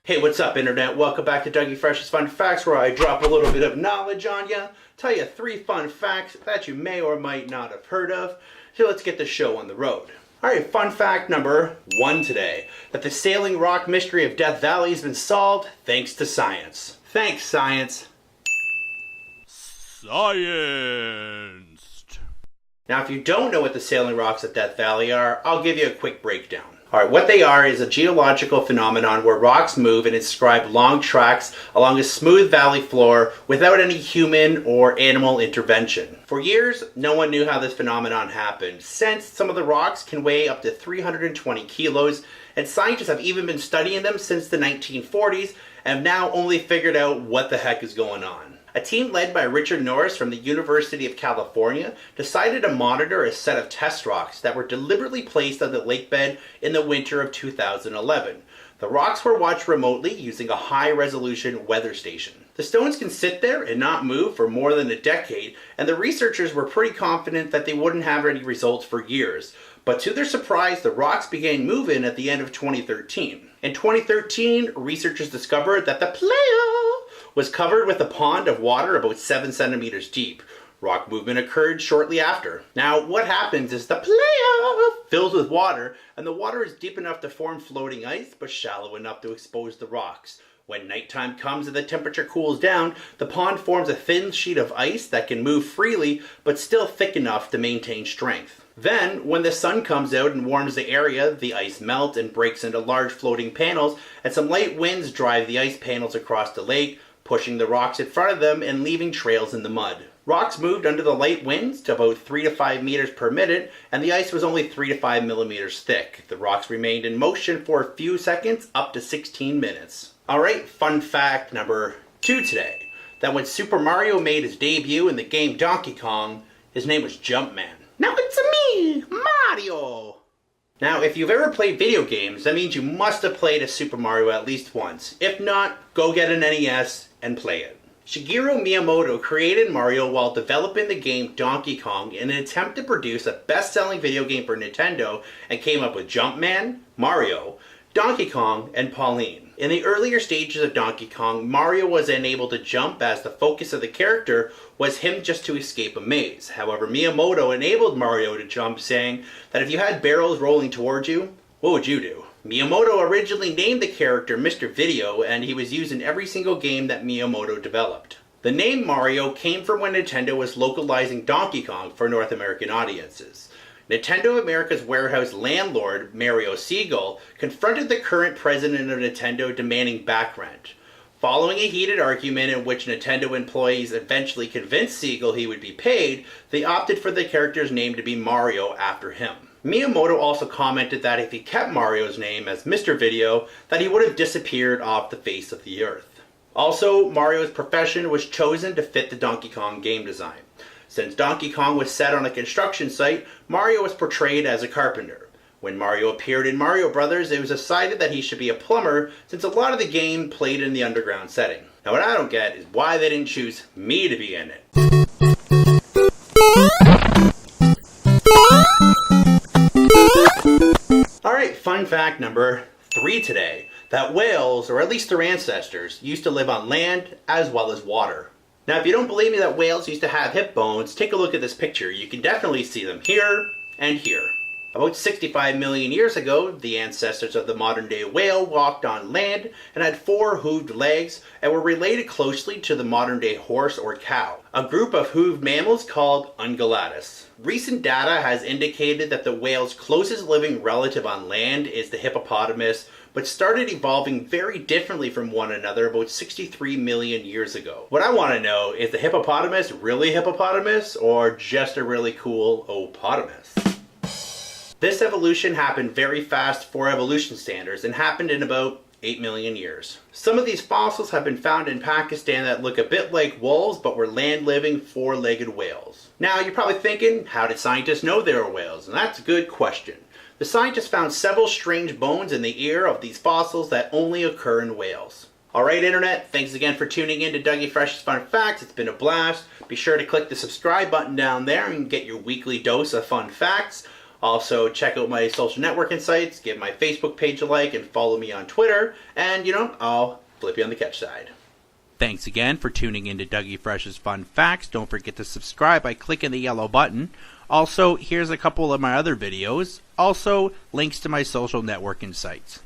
Hey, what's up, Internet? Welcome back to Dougie Fresh's Fun Facts, where I drop a little bit of knowledge on you, tell you 3 fun facts that you may or might not have heard of. So let's get the show on the road. Alright, fun fact number 1 today, that the sailing rock mystery of Death Valley has been solved thanks to science. Thanks, science. Scienced. Now, if you don't know what the sailing rocks of Death Valley are, I'll give you a quick breakdown. Alright, what they are is a geological phenomenon where rocks move and inscribe long tracks along a smooth valley floor without any human or animal intervention. For years, no one knew how this phenomenon happened, since some of the rocks can weigh up to 320 kilos, and scientists have even been studying them since the 1940s and have now only figured out what the heck is going on. A team led by Richard Norris from the University of California decided to monitor a set of test rocks that were deliberately placed on the lake bed in the winter of 2011. The rocks were watched remotely using a high-resolution weather station. The stones can sit there and not move for more than a decade, and the researchers were pretty confident that they wouldn't have any results for years. But to their surprise, the rocks began moving at the end of 2013. In 2013, researchers discovered that the playa was covered with a pond of water about 7 centimeters deep. Rock movement occurred shortly after. Now, what happens is the playa fills with water, and the water is deep enough to form floating ice, but shallow enough to expose the rocks. When nighttime comes and the temperature cools down, the pond forms a thin sheet of ice that can move freely, but still thick enough to maintain strength. Then, when the sun comes out and warms the area, the ice melts and breaks into large floating panels, and some light winds drive the ice panels across the lake, pushing the rocks in front of them and leaving trails in the mud. Rocks moved under the light winds to about 3 to 5 meters per minute, and the ice was only 3 to 5 millimeters thick. The rocks remained in motion for a few seconds, up to 16 minutes. Alright, fun fact number 2 today, that when Super Mario made his debut in the game Donkey Kong, his name was Jumpman. Now it's me, Mario! Now, if you've ever played video games, that means you must have played a Super Mario at least once. If not, go get an NES and play it. Shigeru Miyamoto created Mario while developing the game Donkey Kong in an attempt to produce a best-selling video game for Nintendo, and came up with Jumpman, Mario, Donkey Kong, and Pauline. In the earlier stages of Donkey Kong, Mario was unable to jump as the focus of the character was him just to escape a maze. However, Miyamoto enabled Mario to jump, saying that if you had barrels rolling towards you, what would you do? Miyamoto originally named the character Mr. Video, and he was used in every single game that Miyamoto developed. The name Mario came from when Nintendo was localizing Donkey Kong for North American audiences. Nintendo America's warehouse landlord, Mario Segall, confronted the current president of Nintendo demanding back rent. Following a heated argument in which Nintendo employees eventually convinced Segall he would be paid, they opted for the character's name to be Mario after him. Miyamoto also commented that if he kept Mario's name as Mr. Video, that he would have disappeared off the face of the earth. Also, Mario's profession was chosen to fit the Donkey Kong game design. Since Donkey Kong was set on a construction site, Mario was portrayed as a carpenter. When Mario appeared in Mario Brothers, it was decided that he should be a plumber, since a lot of the game played in the underground setting. Now, what I don't get is why they didn't choose me to be in it. Alright, fun fact number 3 today, that whales, or at least their ancestors, used to live on land as well as water. Now, if you don't believe me that whales used to have hip bones, take a look at this picture. You can definitely see them here and here. About 65 million years ago, the ancestors of the modern-day whale walked on land and had 4 hooved legs and were related closely to the modern-day horse or cow, a group of hooved mammals called ungulatus. Recent data has indicated that the whale's closest living relative on land is the hippopotamus, but started evolving very differently from one another about 63 million years ago. What I want to know, is the hippopotamus really hippopotamus, or just a really cool opotamus? This evolution happened very fast for evolution standards and happened in about 8 million years. Some of these fossils have been found in Pakistan that look a bit like wolves but were land-living 4-legged whales. Now you're probably thinking, how did scientists know they were whales? And that's a good question. The scientists found several strange bones in the ear of these fossils that only occur in whales. Alright, Internet, thanks again for tuning in to Dougie Fresh's Fun Facts. It's been a blast. Be sure to click the subscribe button down there and get your weekly dose of fun facts. Also, check out my social networking sites, give my Facebook page a like, and follow me on Twitter, and I'll flip you on the catch side. Thanks again for tuning in to Dougie Fresh's Fun Facts. Don't forget to subscribe by clicking the yellow button. Also, here's a couple of my other videos. Also, links to my social networking sites.